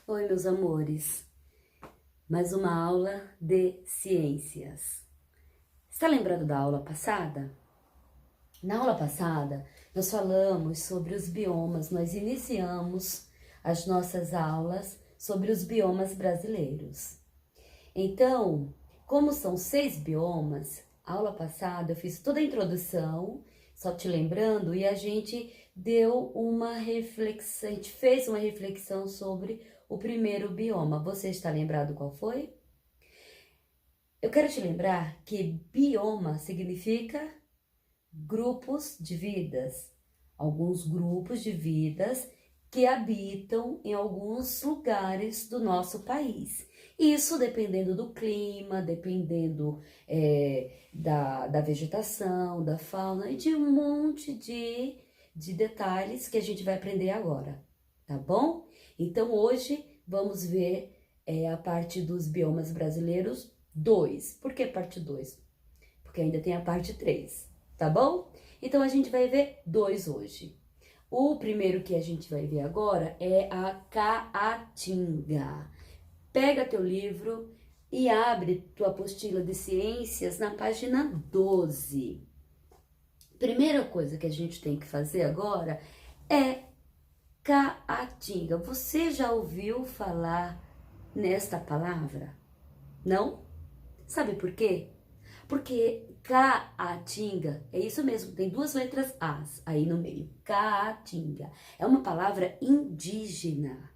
Oi, meus amores. Mais uma aula de ciências. Está lembrado da aula passada? Na aula passada, nós falamos sobre os biomas, nós iniciamos as nossas aulas sobre os biomas brasileiros. Então, como são 6 biomas, a aula passada eu fiz toda a introdução, só te lembrando, e a gente deu uma reflexão, a gente fez uma reflexão sobre o primeiro bioma. Você está lembrado qual foi? Eu quero te lembrar que bioma significa grupos de vidas, alguns grupos de vidas que habitam em alguns lugares do nosso país. Isso dependendo do clima, dependendo da vegetação, da fauna e de um monte de detalhes que a gente vai aprender agora, tá bom? Então hoje vamos ver a parte dos biomas brasileiros 2. Por que parte 2? Porque ainda tem a parte 3, tá bom? Então a gente vai ver 2 hoje. O primeiro que a gente vai ver agora é a caatinga. Pega teu livro e abre tua apostila de ciências na página 12. Primeira coisa que a gente tem que fazer agora é caatinga. Você já ouviu falar nesta palavra? Não? Sabe por quê? Porque caatinga, é isso mesmo, tem 2 letras As aí no meio. Caatinga é uma palavra indígena.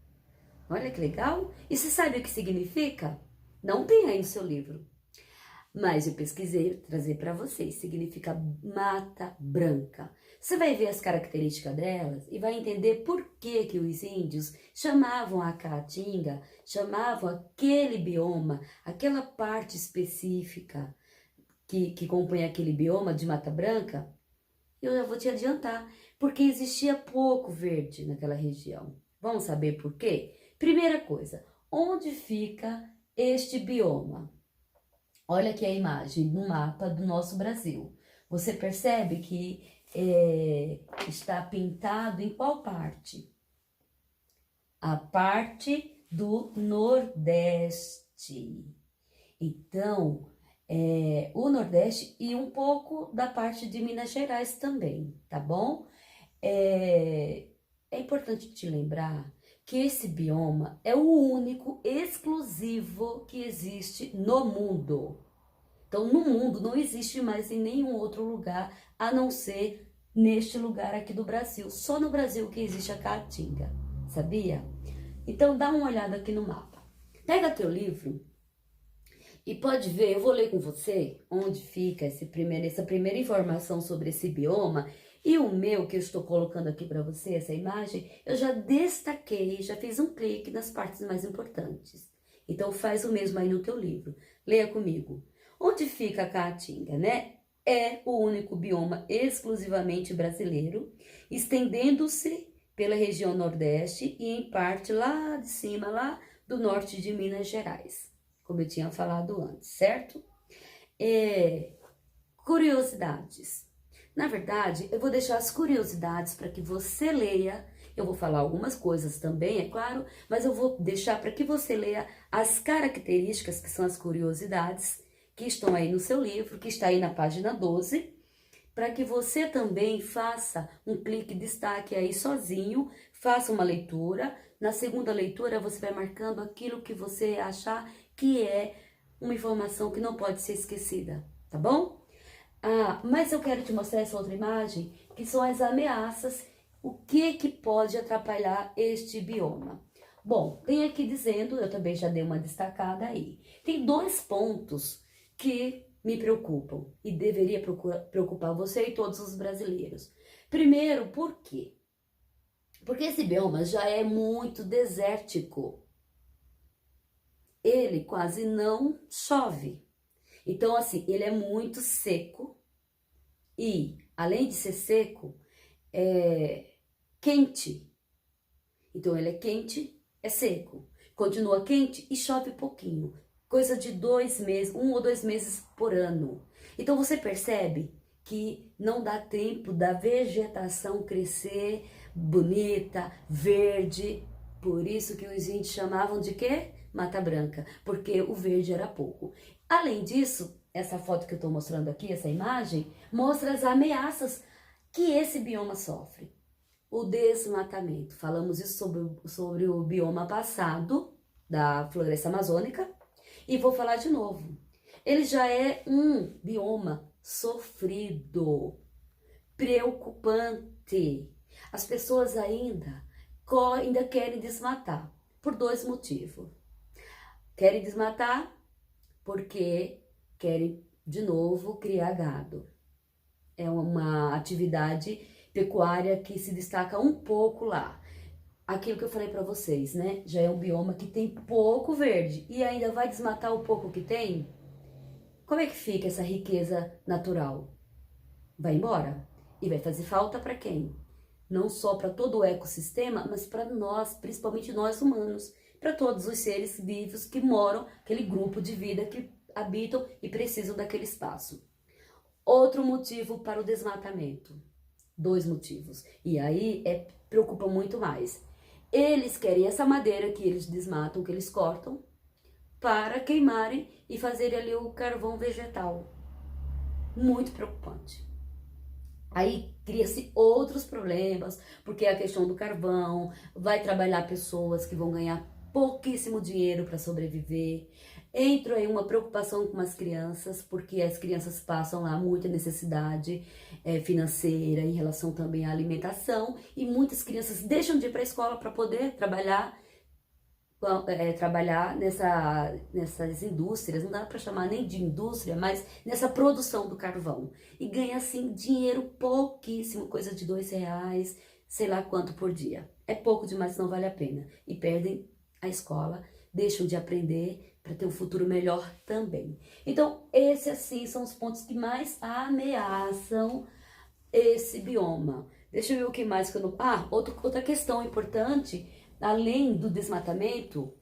Olha que legal. E você sabe o que significa? Não tem aí no seu livro. Mas eu pesquisei, trazer para vocês. Significa mata branca. Você vai ver as características delas e vai entender por que que os índios chamavam a caatinga, chamavam aquele bioma, aquela parte específica que compõe aquele bioma de mata branca. Eu já vou te adiantar, porque existia pouco verde naquela região. Vamos saber por quê? Primeira coisa, onde fica este bioma? Olha aqui a imagem no mapa do nosso Brasil. Você percebe que está pintado em qual parte? A parte do Nordeste. Então, o Nordeste e um pouco da parte de Minas Gerais também, tá bom? É importante te lembrar que esse bioma é o único, exclusivo que existe no mundo. Então, no mundo não existe mais em nenhum outro lugar, a não ser neste lugar aqui do Brasil. Só no Brasil que existe a caatinga, sabia? Então, dá uma olhada aqui no mapa. Pega teu livro e pode ver, eu vou ler com você onde fica essa primeira informação sobre esse bioma. E o meu, que eu estou colocando aqui para você, essa imagem, eu já destaquei, já fiz um clique nas partes mais importantes. Então faz o mesmo aí no teu livro. Leia comigo. Onde fica a caatinga, né? É o único bioma exclusivamente brasileiro, estendendo-se pela região Nordeste e em parte lá de cima, lá do norte de Minas Gerais, como eu tinha falado antes, certo? Curiosidades. Na verdade, eu vou deixar as curiosidades para que você leia. Eu vou falar algumas coisas também, é claro, mas eu vou deixar para que você leia as características, que são as curiosidades, que estão aí no seu livro, que está aí na página 12, para que você também faça um clique destaque aí sozinho, faça uma leitura. Na segunda leitura, você vai marcando aquilo que você achar que é uma informação que não pode ser esquecida, tá bom? Mas eu quero te mostrar essa outra imagem, que são as ameaças, o que pode atrapalhar este bioma. Bom, tem aqui dizendo, eu também já dei uma destacada aí, tem 2 pontos que me preocupam e deveria preocupar você e todos os brasileiros. Primeiro, por quê? Porque esse bioma já é muito desértico. Ele quase não chove. Então, assim, ele é muito seco e, além de ser seco, é quente. Então, ele é quente, é seco. Continua quente e chove pouquinho. Coisa de 2 meses, 1 ou 2 meses por ano. Então, você percebe que não dá tempo da vegetação crescer bonita, verde. Por isso que os índios chamavam de quê? Mata Branca, porque o verde era pouco. Além disso, essa foto que eu estou mostrando aqui, essa imagem, mostra as ameaças que esse bioma sofre. O desmatamento. Falamos isso sobre o bioma passado da floresta amazônica e vou falar de novo. Ele já é um bioma sofrido, preocupante. As pessoas ainda querem desmatar por dois motivos. Querem desmatar porque querem de novo criar gado. É uma atividade pecuária que se destaca um pouco lá. Aquilo que eu falei para vocês, né? Já é um bioma que tem pouco verde e ainda vai desmatar o pouco que tem? Como é que fica essa riqueza natural? Vai embora? E vai fazer falta para quem? Não só para todo o ecossistema, mas para nós, principalmente nós humanos, para todos os seres vivos que moram, aquele grupo de vida que habitam e precisam daquele espaço. Outro motivo para o desmatamento. Dois motivos. E aí preocupa muito mais. Eles querem essa madeira que eles desmatam, que eles cortam, para queimarem e fazerem ali o carvão vegetal. Muito preocupante. Aí cria-se outros problemas, porque a questão do carvão vai trabalhar pessoas que vão ganhar pouquíssimo dinheiro para sobreviver. Entra aí uma preocupação com as crianças, porque as crianças passam lá muita necessidade financeira em relação também à alimentação, e muitas crianças deixam de ir para a escola para poder trabalhar nessas indústrias, não dá para chamar nem de indústria, mas nessa produção do carvão. E ganha assim dinheiro pouquíssimo, coisa de R$2, sei lá quanto por dia. É pouco demais, não vale a pena. E perdem a escola, deixam de aprender para ter um futuro melhor também. Então, esses assim são os pontos que mais ameaçam esse bioma. Deixa eu ver o que mais que eu não... outra questão importante, além do desmatamento,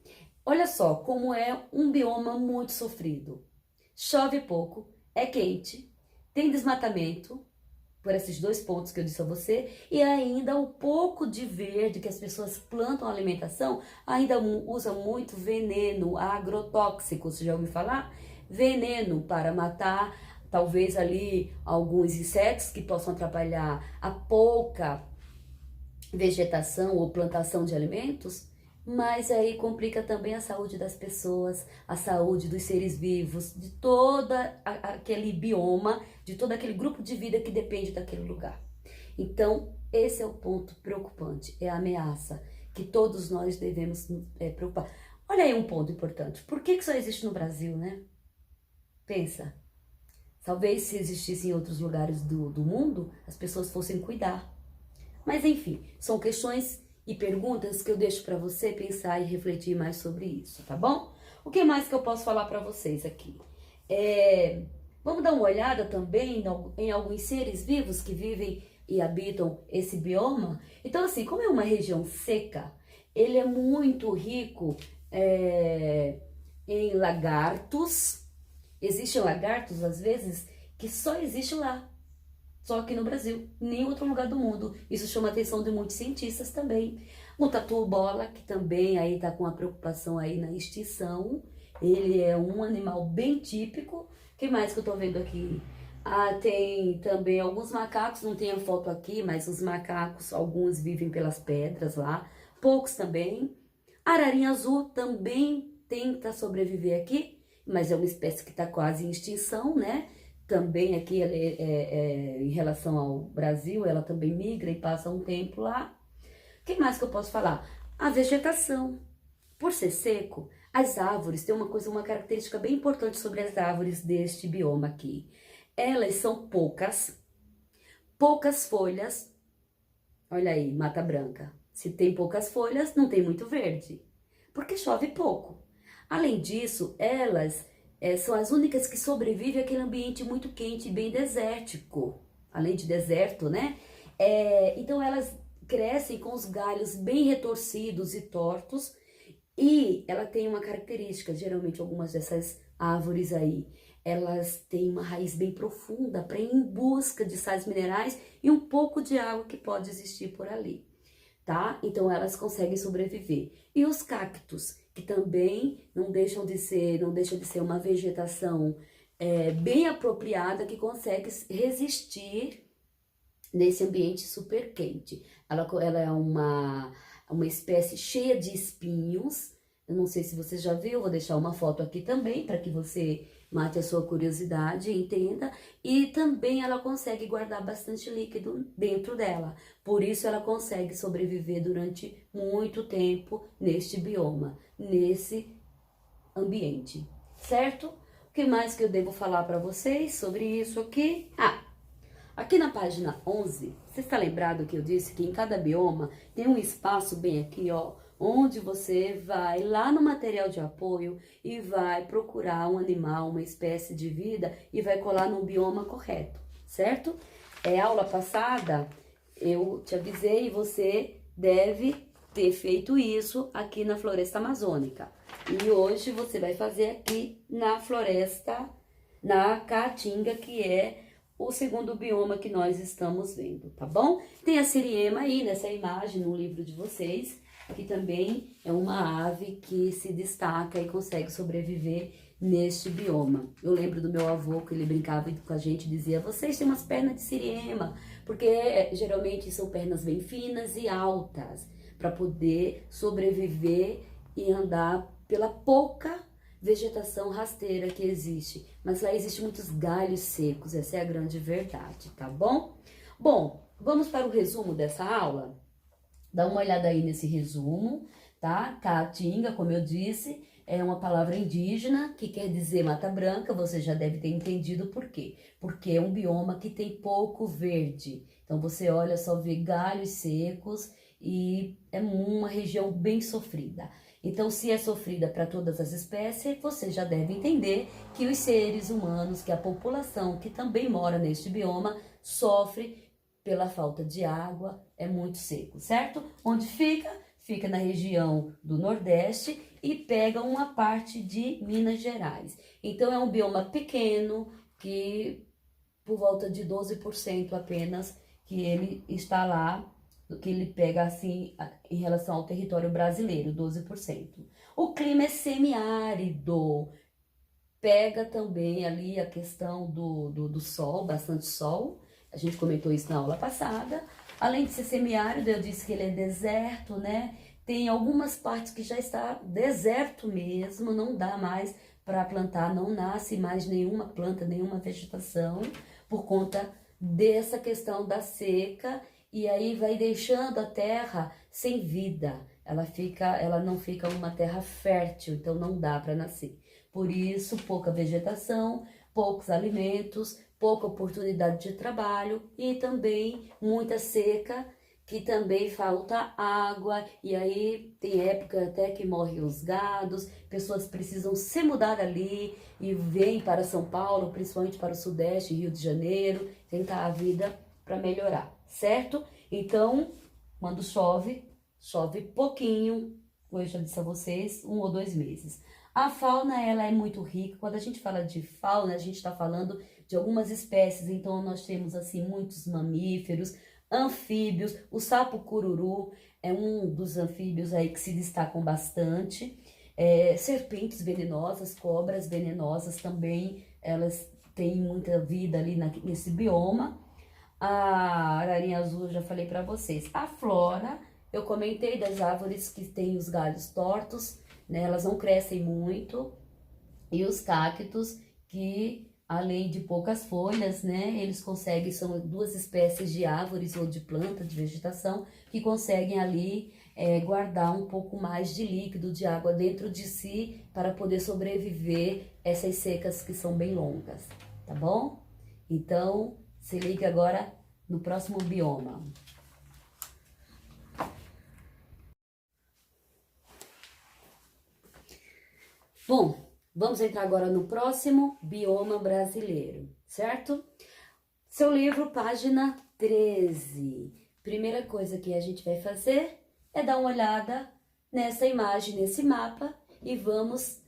olha só como é um bioma muito sofrido. Chove pouco, é quente, tem desmatamento, por esses dois pontos que eu disse a você, e ainda o pouco de verde que as pessoas plantam a alimentação, ainda usa muito veneno agrotóxico, você já ouviu falar? Veneno para matar, talvez ali, alguns insetos que possam atrapalhar a pouca vegetação ou plantação de alimentos, mas aí complica também a saúde das pessoas, a saúde dos seres vivos, de todo aquele bioma, de todo aquele grupo de vida que depende daquele lugar. Então, esse é o ponto preocupante, é a ameaça que todos nós devemos preocupar. Olha aí um ponto importante, por que só existe no Brasil, né? Pensa, talvez se existisse em outros lugares do mundo, as pessoas fossem cuidar. Mas enfim, são questões e perguntas que eu deixo para você pensar e refletir mais sobre isso, tá bom? O que mais que eu posso falar para vocês aqui? Vamos dar uma olhada também em alguns seres vivos que vivem e habitam esse bioma. Então assim, como é uma região seca, ele é muito rico em lagartos. Existem lagartos, às vezes, que só existem lá. Só aqui no Brasil, em nenhum outro lugar do mundo. Isso chama a atenção de muitos cientistas também. O tatu-bola, que também aí tá com a preocupação aí na extinção. Ele é um animal bem típico. O que mais que eu tô vendo aqui? Tem também alguns macacos, não tem a foto aqui, mas os macacos, alguns vivem pelas pedras lá. Poucos também. Ararinha azul também tenta sobreviver aqui, mas é uma espécie que está quase em extinção, né? Também aqui, em relação ao Brasil, ela também migra e passa um tempo lá. O que mais que eu posso falar? A vegetação. Por ser seco, as árvores têm uma característica bem importante sobre as árvores deste bioma aqui. Elas são poucas folhas. Olha aí, Mata Branca. Se tem poucas folhas, não tem muito verde, porque chove pouco. Além disso, elas são as únicas que sobrevivem àquele ambiente muito quente e bem desértico. Além de deserto, né? Então elas crescem com os galhos bem retorcidos e tortos. E ela tem uma característica, geralmente algumas dessas árvores aí, elas têm uma raiz bem profunda para ir em busca de sais minerais e um pouco de água que pode existir por ali. tá? Então elas conseguem sobreviver. E os cactos, que também não deixa de ser uma vegetação bem apropriada, que consegue resistir nesse ambiente super quente. Ela é uma espécie cheia de espinhos. Eu não sei se você já viu, vou deixar uma foto aqui também para que você mate a sua curiosidade e entenda. E também ela consegue guardar bastante líquido dentro dela. Por isso ela consegue sobreviver durante muito tempo neste bioma, nesse ambiente, certo? O que mais que eu devo falar para vocês sobre isso aqui? Aqui na página 11, você está lembrado que eu disse que em cada bioma tem um espaço bem aqui, ó, onde você vai lá no material de apoio e vai procurar um animal, uma espécie de vida e vai colar no bioma correto, certo? Aula passada eu te avisei e você deve ter feito isso aqui na floresta amazônica. E hoje você vai fazer aqui na floresta, na Caatinga, que é o segundo bioma que nós estamos vendo, tá bom? Tem a siriema aí nessa imagem no livro de vocês, que também é uma ave que se destaca e consegue sobreviver neste bioma. Eu lembro do meu avô que ele brincava com a gente e dizia: vocês têm umas pernas de siriema, porque geralmente são pernas bem finas e altas, para poder sobreviver e andar pela pouca vegetação rasteira que existe, mas lá existe muitos galhos secos, essa é a grande verdade, tá bom? Bom, vamos para o resumo dessa aula? Dá uma olhada aí nesse resumo, tá? Caatinga, como eu disse, é uma palavra indígena que quer dizer mata branca, você já deve ter entendido por quê. Porque é um bioma que tem pouco verde, então você olha, só vê galhos secos e é uma região bem sofrida. Então, se é sofrida para todas as espécies, você já deve entender que os seres humanos, que a população que também mora neste bioma, sofre pela falta de água, é muito seco, certo? Onde fica? Fica na região do Nordeste e pega uma parte de Minas Gerais. Então, é um bioma pequeno, que por volta de 12% apenas que ele está lá, do que ele pega assim em relação ao território brasileiro, 12%. O clima é semiárido, pega também ali a questão do sol, bastante sol, a gente comentou isso na aula passada. Além de ser semiárido, eu disse que ele é deserto, né? Tem algumas partes que já está deserto mesmo, não dá mais para plantar, não nasce mais nenhuma planta, nenhuma vegetação, por conta dessa questão da seca. E aí vai deixando a terra sem vida, ela não fica uma terra fértil, então não dá para nascer. Por isso, pouca vegetação, poucos alimentos, pouca oportunidade de trabalho e também muita seca, que também falta água, e aí tem época até que morrem os gados, pessoas precisam se mudar ali e vêm para São Paulo, principalmente para o Sudeste, Rio de Janeiro, tentar a vida para melhorar, certo? Então, quando chove pouquinho, eu já disse a vocês, 1 ou 2 meses. A fauna, ela é muito rica. Quando a gente fala de fauna, a gente está falando de algumas espécies. Então, nós temos, assim, muitos mamíferos, anfíbios. O sapo cururu é um dos anfíbios aí que se destacam bastante. Serpentes venenosas, cobras venenosas também, elas têm muita vida ali nesse bioma. A ararinha azul eu já falei para vocês. A flora, eu comentei das árvores que têm os galhos tortos, né? Elas não crescem muito. E os cactos, que além de poucas folhas, né? Eles conseguem, são 2 espécies de árvores ou de planta, de vegetação, que conseguem ali guardar um pouco mais de líquido, de água dentro de si, para poder sobreviver essas secas que são bem longas, tá bom? Então, se liga agora no próximo bioma. Bom, vamos entrar agora no próximo bioma brasileiro, certo? Seu livro, página 13. Primeira coisa que a gente vai fazer é dar uma olhada nessa imagem, nesse mapa, e vamos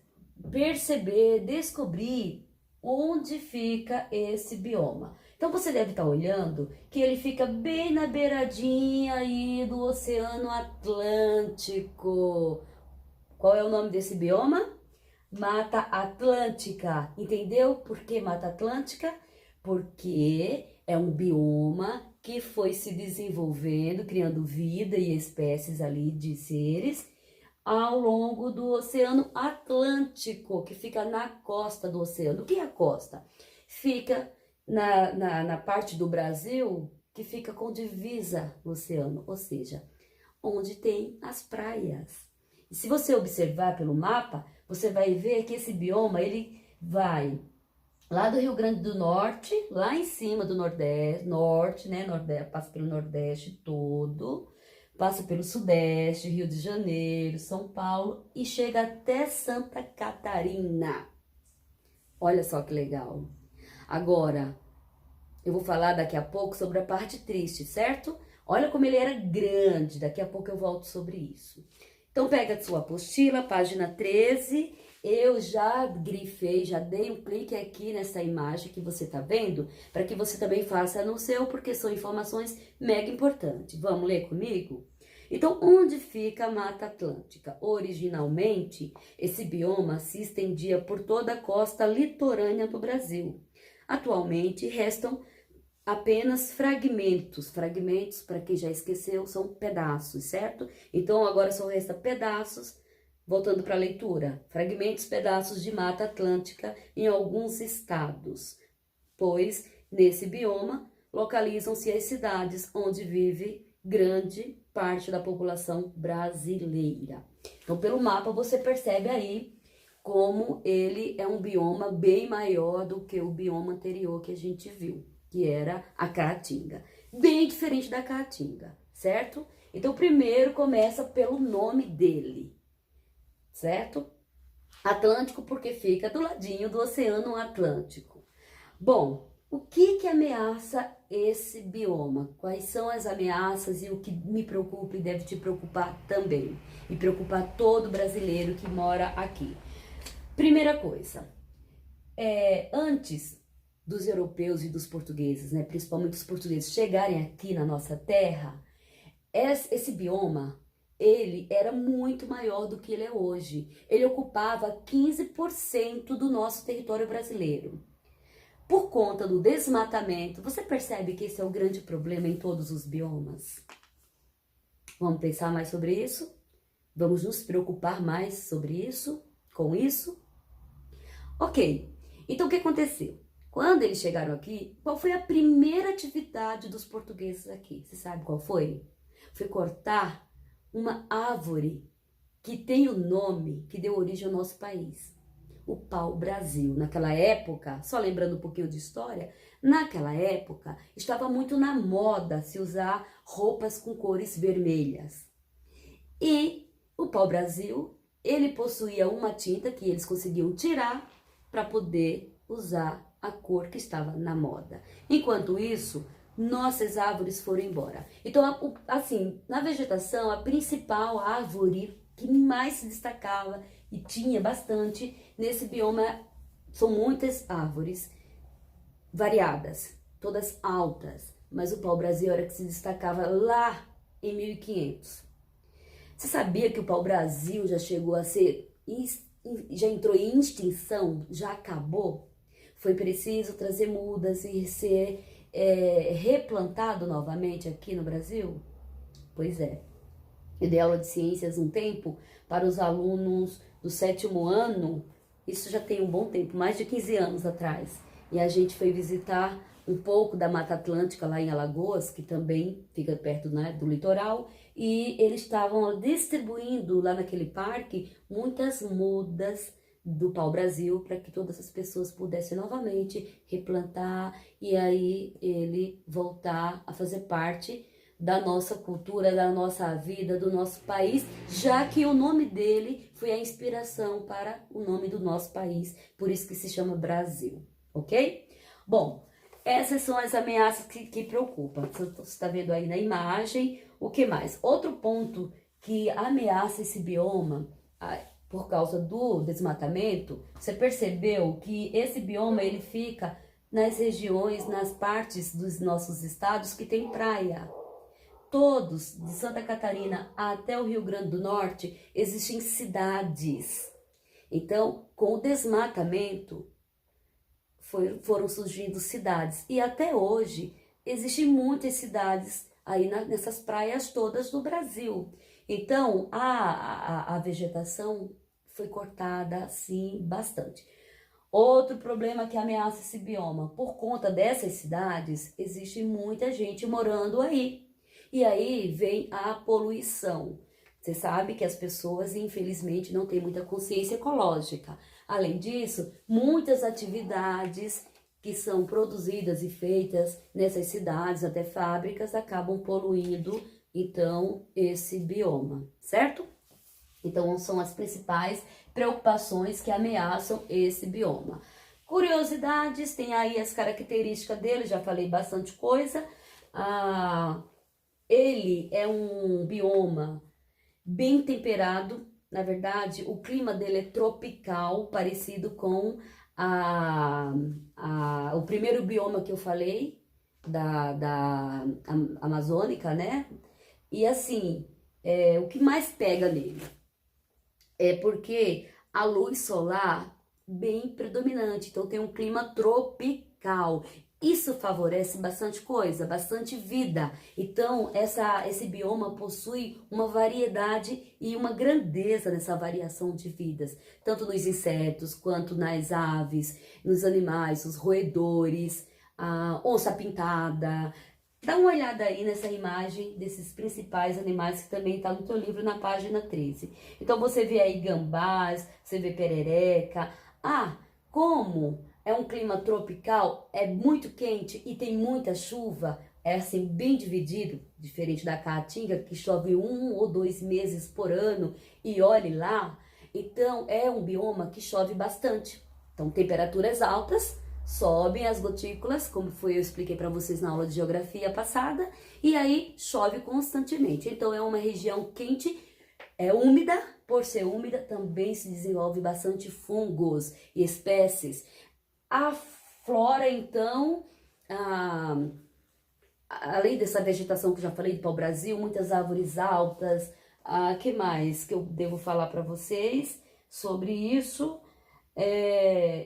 perceber, descobrir onde fica esse bioma. Então você deve estar olhando que ele fica bem na beiradinha aí do Oceano Atlântico. Qual é o nome desse bioma? Mata Atlântica. Entendeu por que Mata Atlântica? Porque é um bioma que foi se desenvolvendo, criando vida e espécies ali de seres ao longo do Oceano Atlântico, que fica na costa do oceano. O que é a costa? Fica na parte do Brasil que fica com divisa no oceano, ou seja, onde tem as praias. E se você observar pelo mapa, você vai ver que esse bioma, ele vai lá do Rio Grande do Norte, lá em cima do Nordeste, Nordeste, passa pelo Nordeste todo, passa pelo Sudeste, Rio de Janeiro, São Paulo e chega até Santa Catarina. Olha só que legal. Agora, eu vou falar daqui a pouco sobre a parte triste, certo? Olha como ele era grande, daqui a pouco eu volto sobre isso. Então pega a sua apostila, página 13, eu já grifei, já dei um clique aqui nessa imagem que você tá vendo, para que você também faça no seu, porque são informações mega importantes. Vamos ler comigo? Então, onde fica a Mata Atlântica? Originalmente, esse bioma se estendia por toda a costa litorânea do Brasil. Atualmente, restam apenas fragmentos. Fragmentos, para quem já esqueceu, são pedaços, certo? Então, agora só resta pedaços, voltando para a leitura. Fragmentos, pedaços de Mata Atlântica em alguns estados, pois nesse bioma localizam-se as cidades onde vive grande parte da população brasileira. Então, pelo mapa, você percebe aí como ele é um bioma bem maior do que o bioma anterior que a gente viu, que era a Caatinga. Bem diferente da Caatinga, certo? Então, primeiro começa pelo nome dele, certo? Atlântico porque fica do ladinho do Oceano Atlântico. Bom, o que ameaça esse bioma? Quais são as ameaças e o que me preocupa e deve te preocupar também? E preocupar todo brasileiro que mora aqui. Primeira coisa, antes dos europeus e dos portugueses, né, principalmente os portugueses, chegarem aqui na nossa terra, esse bioma, ele era muito maior do que ele é hoje. Ele ocupava 15% do nosso território brasileiro. Por conta do desmatamento, você percebe que esse é o grande problema em todos os biomas? Vamos pensar mais sobre isso? Vamos nos preocupar mais sobre isso? Com isso? Ok, então o que aconteceu? Quando eles chegaram aqui, qual foi a primeira atividade dos portugueses aqui? Você sabe qual foi? Foi cortar uma árvore que tem o nome que deu origem ao nosso país, o pau-brasil. Naquela época, só lembrando um pouquinho de história, naquela época estava muito na moda se usar roupas com cores vermelhas. E o pau-brasil, ele possuía uma tinta que eles conseguiam tirar para poder usar a cor que estava na moda. Enquanto isso, nossas árvores foram embora. Então, assim, na vegetação, a principal árvore que mais se destacava e tinha bastante nesse bioma, são muitas árvores variadas, todas altas, mas o pau-brasil era que se destacava lá em 1500. Você sabia que o pau-brasil já chegou a ser, já entrou em extinção, já acabou? Foi preciso trazer mudas e ser replantado novamente aqui no Brasil? Pois é. Eu dei aula de ciências um tempo para os alunos do 7º ano, isso já tem um bom tempo, mais de 15 anos atrás. E a gente foi visitar um pouco da Mata Atlântica lá em Alagoas, que também fica perto, né, do litoral, e eles estavam distribuindo lá naquele parque muitas mudas do pau-brasil para que todas as pessoas pudessem novamente replantar e aí ele voltar a fazer parte da nossa cultura, da nossa vida, do nosso país, já que o nome dele foi a inspiração para o nome do nosso país, por isso que se chama Brasil, ok? Bom, essas são as ameaças que preocupam. Você está vendo aí na imagem. O que mais? Outro ponto que ameaça esse bioma, por causa do desmatamento, você percebeu que esse bioma ele fica nas regiões, nas partes dos nossos estados que tem praia. Todos, de Santa Catarina até o Rio Grande do Norte, existem cidades. Então, com o desmatamento, foram surgindo cidades. E até hoje, existem muitas cidades aí nessas praias todas do Brasil. Então, a vegetação foi cortada, assim, bastante. Outro problema que ameaça esse bioma, por conta dessas cidades, existe muita gente morando aí. E aí vem a poluição. Você sabe que as pessoas, infelizmente, não têm muita consciência ecológica. Além disso, muitas atividades que são produzidas e feitas nessas cidades, até fábricas, acabam poluindo, então, esse bioma, certo? Então, são as principais preocupações que ameaçam esse bioma. Curiosidades, tem aí as características dele, já falei bastante coisa. Ele é um bioma bem temperado, na verdade, o clima dele é tropical, parecido com o primeiro bioma que eu falei, da Amazônica, né? E assim, o que mais pega nele é porque a luz solar bem predominante, então tem um clima tropical. Isso favorece bastante coisa, bastante vida. Então, esse bioma possui uma variedade e uma grandeza nessa variação de vidas, tanto nos insetos, quanto nas aves, nos animais, os roedores, a onça-pintada. Dá uma olhada aí nessa imagem desses principais animais que também está no teu livro na página 13. Então, você vê aí gambás, você vê perereca. Como é um clima tropical, é muito quente e tem muita chuva, é assim bem dividido, diferente da Caatinga, que chove 1 ou 2 meses por ano, e olhe lá, então é um bioma que chove bastante. Então, temperaturas altas, sobem as gotículas, como eu expliquei para vocês na aula de geografia passada, e aí chove constantemente. Então, é uma região quente, é úmida, por ser úmida, também se desenvolve bastante fungos e espécies. A flora, então, além dessa vegetação que eu já falei de pau-brasil, muitas árvores altas, que mais que eu devo falar para vocês sobre isso?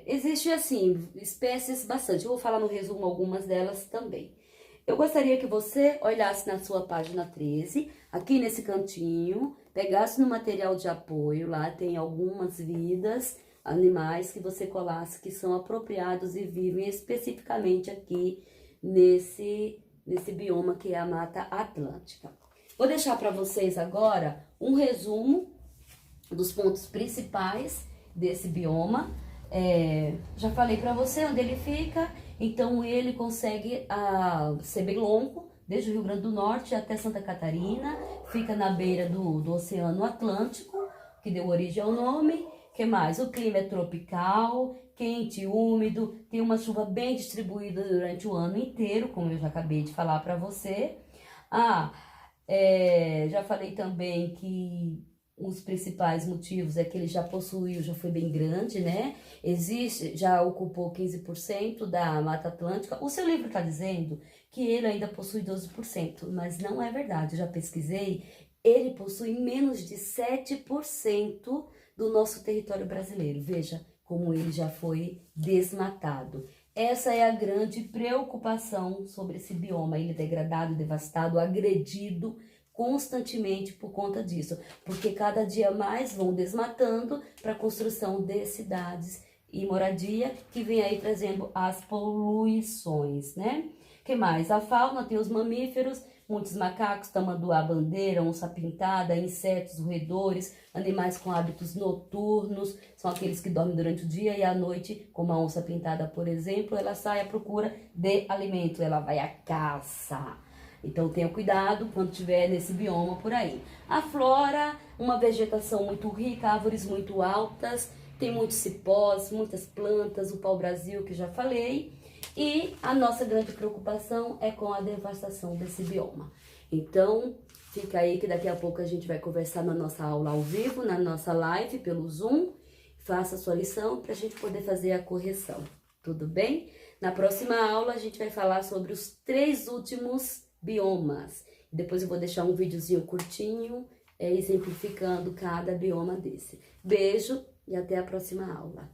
Existe, assim, espécies bastante. Eu vou falar no resumo algumas delas também. Eu gostaria que você olhasse na sua página 13, aqui nesse cantinho, pegasse no material de apoio, lá tem algumas vidas, animais que você colasse que são apropriados e vivem especificamente aqui nesse bioma que é a Mata Atlântica. Vou deixar para vocês agora um resumo dos pontos principais desse bioma. Já falei para você onde ele fica, então ele consegue ser bem longo, desde o Rio Grande do Norte até Santa Catarina, fica na beira do Oceano Atlântico, que deu origem ao nome. Que mais? O clima é tropical, quente e úmido, tem uma chuva bem distribuída durante o ano inteiro, como eu já acabei de falar para você. Já falei também que os principais motivos é que ele já foi bem grande, né? Já ocupou 15% da Mata Atlântica. O seu livro está dizendo que ele ainda possui 12%, mas não é verdade, eu já pesquisei, ele possui menos de 7% do nosso território brasileiro. Veja como ele já foi desmatado. Essa é a grande preocupação sobre esse bioma, ele degradado, devastado, agredido constantemente por conta disso, porque cada dia mais vão desmatando para a construção de cidades e moradia, que vem aí trazendo as poluições, né? Que mais? A fauna tem os mamíferos, muitos macacos, tamanduá, bandeira, onça-pintada, insetos, roedores, animais com hábitos noturnos, são aqueles que dormem durante o dia e à noite, como a onça-pintada, por exemplo, ela sai à procura de alimento, ela vai à caça. Então tenha cuidado quando estiver nesse bioma por aí. A flora, uma vegetação muito rica, árvores muito altas, tem muitos cipós, muitas plantas, o pau-brasil que já falei. E a nossa grande preocupação é com a devastação desse bioma. Então, fica aí que daqui a pouco a gente vai conversar na nossa aula ao vivo, na nossa live pelo Zoom. Faça a sua lição para a gente poder fazer a correção. Tudo bem? Na próxima aula a gente vai falar sobre os 3 últimos biomas. Depois eu vou deixar um videozinho curtinho, exemplificando cada bioma desse. Beijo e até a próxima aula.